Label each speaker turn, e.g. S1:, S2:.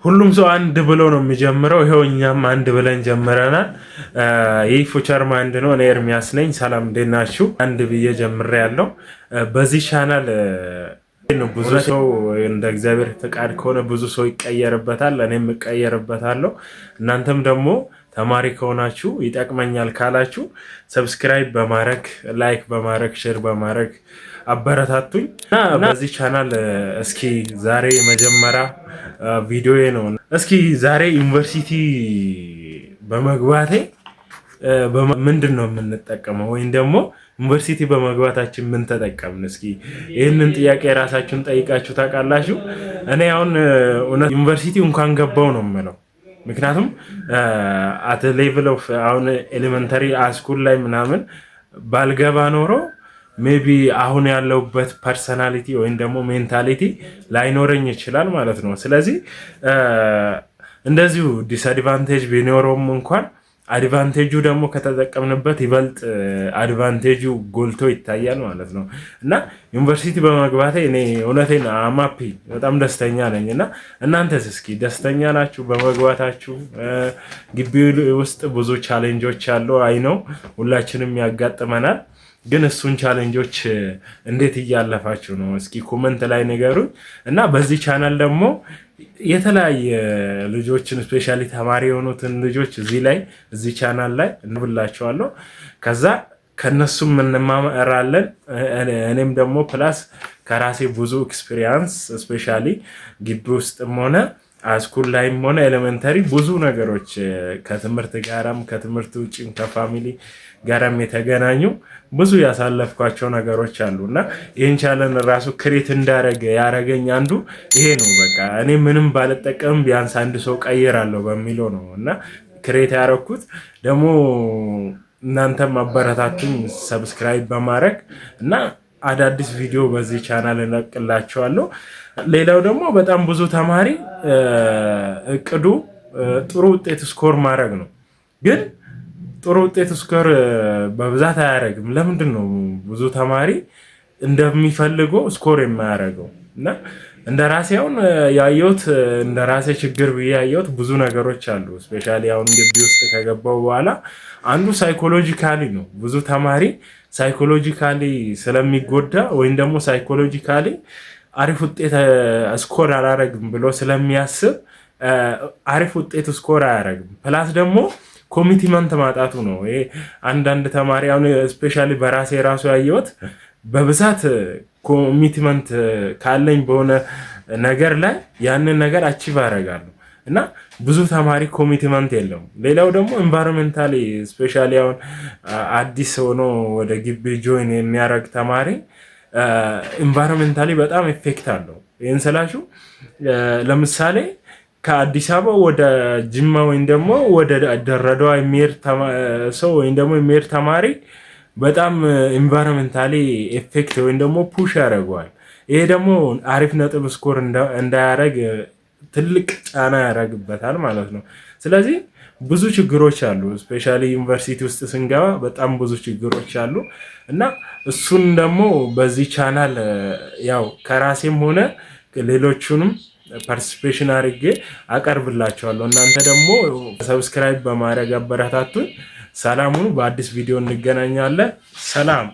S1: ሁሉም ሰው አንድ ብሎ ነው የሚጀምረው። ይሄው እኛም አንድ ብለን ጀምረናል። ይህ ፉቸር ማይንድ ነው። እኔ ኤርሚያስ ነኝ። ሰላም እንዴት ናችሁ? አንድ ብዬ ጀምሬያለሁ። በዚህ ቻናል ብዙ ሰው እንደ እግዚአብሔር ፈቃድ ከሆነ ብዙ ሰው ይቀየርበታል፣ እኔም እቀየርበታለሁ። እናንተም ደግሞ ተማሪ ከሆናችሁ ይጠቅመኛል ካላችሁ ሰብስክራይብ በማድረግ ላይክ በማድረግ ሼር በማድረግ አበረታቱኝ እና በዚህ ቻናል እስኪ ዛሬ መጀመሪያ ቪዲዮ ነው። እስኪ ዛሬ ዩኒቨርሲቲ በመግባቴ ምንድን ነው የምንጠቀመው ወይም ደግሞ ዩኒቨርሲቲ በመግባታችን ምን ተጠቀምን? እስኪ ይህንን ጥያቄ የራሳችሁን ጠይቃችሁ ታውቃላችሁ? እኔ አሁን ዩኒቨርሲቲ እንኳን ገባው ነው የምለው። ምክንያቱም አት ሌቭል ኦፍ አሁን ኤሌመንተሪ ስኩል ላይ ምናምን ባልገባ ኖሮ ሜቢ አሁን ያለውበት ፐርሰናሊቲ ወይም ደግሞ ሜንታሊቲ ላይኖረኝ ይችላል ማለት ነው። ስለዚህ እንደዚሁ ዲስአድቫንቴጅ ቢኖረውም እንኳን አድቫንቴጁ ደግሞ ከተጠቀምንበት ይበልጥ አድቫንቴጁ ጎልቶ ይታያል ማለት ነው እና ዩኒቨርሲቲ በመግባቴ እኔ እውነቴን አማፒ በጣም ደስተኛ ነኝ። እና እናንተስ እስኪ ደስተኛ ናችሁ በመግባታችሁ? ግቢ ውስጥ ብዙ ቻሌንጆች አሉ፣ አይ ነው ሁላችንም ያጋጥመናል። ግን እሱን ቻሌንጆች እንዴት እያለፋችሁ ነው? እስኪ ኮመንት ላይ ንገሩኝ። እና በዚህ ቻናል ደግሞ የተለያየ ልጆችን ስፔሻሊ ተማሪ የሆኑትን ልጆች እዚህ ቻናል ላይ እንብላቸዋለሁ። ከዛ ከነሱም እንማራለን። እኔም ደግሞ ፕላስ ከራሴ ብዙ ኤክስፒሪየንስ ስፔሻሊ ግቢ ውስጥም ሆነ ስኩል ላይም ሆነ ኤሌመንተሪ ብዙ ነገሮች ከትምህርት ጋራም ከትምህርት ውጭም ከፋሚሊ ጋራም የተገናኙ ብዙ ያሳለፍኳቸው ነገሮች አሉ እና ይህን ቻለን ራሱ ክሬት እንዳረገ ያረገኝ አንዱ ይሄ ነው። በቃ እኔ ምንም ባልጠቀምም ቢያንስ አንድ ሰው ቀይራለሁ በሚለው ነው እና ክሬት ያረኩት። ደግሞ እናንተም አበረታቱኝ ሰብስክራይብ በማድረግ እና አዳዲስ ቪዲዮ በዚህ ቻናል እለቅላችኋለሁ። ሌላው ደግሞ በጣም ብዙ ተማሪ እቅዱ ጥሩ ውጤት ስኮር ማድረግ ነው። ግን ጥሩ ውጤት ስኮር በብዛት አያደርግም። ለምንድን ነው ብዙ ተማሪ እንደሚፈልገው ስኮር የማያደርገው? እና እንደ ራሴ አሁን ያየሁት እንደ ራሴ ችግር ብዬ ያየሁት ብዙ ነገሮች አሉ። ስፔሻሊ አሁን ግቢ ውስጥ ከገባው በኋላ አንዱ ሳይኮሎጂካሊ ነው። ብዙ ተማሪ ሳይኮሎጂካሊ ስለሚጎዳ ወይም ደግሞ ሳይኮሎጂካሊ አሪፍ ውጤት ስኮር አላረግም ብሎ ስለሚያስብ አሪፍ ውጤት ስኮር አያረግም። ፕላስ ደግሞ ኮሚትመንት ማጣቱ ነው። ይሄ አንዳንድ ተማሪ አሁን ስፔሻሊ በራሴ ራሱ ያየሁት በብዛት ኮሚትመንት ካለኝ በሆነ ነገር ላይ ያንን ነገር አቺቭ አደርጋለሁ እና ብዙ ተማሪ ኮሚትመንት የለውም። ሌላው ደግሞ ኤንቫይሮንመንታሊ ስፔሻሊ አሁን አዲስ ሆኖ ወደ ግቢ ጆይን የሚያደርግ ተማሪ ኤንቫይሮንመንታሊ በጣም ኢፌክት አለው። ይህን ስላችሁ ለምሳሌ ከአዲስ አበባ ወደ ጅማ ወይም ደግሞ ወደ ድሬዳዋ የሚሄድ ሰው ወይም ደግሞ የሚሄድ ተማሪ በጣም ኤንቫይሮንመንታሊ ኢፌክት ወይም ደግሞ ፑሽ ያደርገዋል። ይሄ ደግሞ አሪፍ ነጥብ ስኮር እንዳያደርግ ትልቅ ጫና ያደርግበታል ማለት ነው። ስለዚህ ብዙ ችግሮች አሉ። ስፔሻሊ ዩኒቨርሲቲ ውስጥ ስንገባ በጣም ብዙ ችግሮች አሉ እና እሱን ደግሞ በዚህ ቻናል ያው ከራሴም ሆነ ሌሎቹንም ፓርቲሲፔሽን አድርጌ አቀርብላቸዋለሁ። እናንተ ደግሞ ሰብስክራይብ በማድረግ አበረታቱን። ሰላሙን በአዲስ ቪዲዮ እንገናኛለን። ሰላም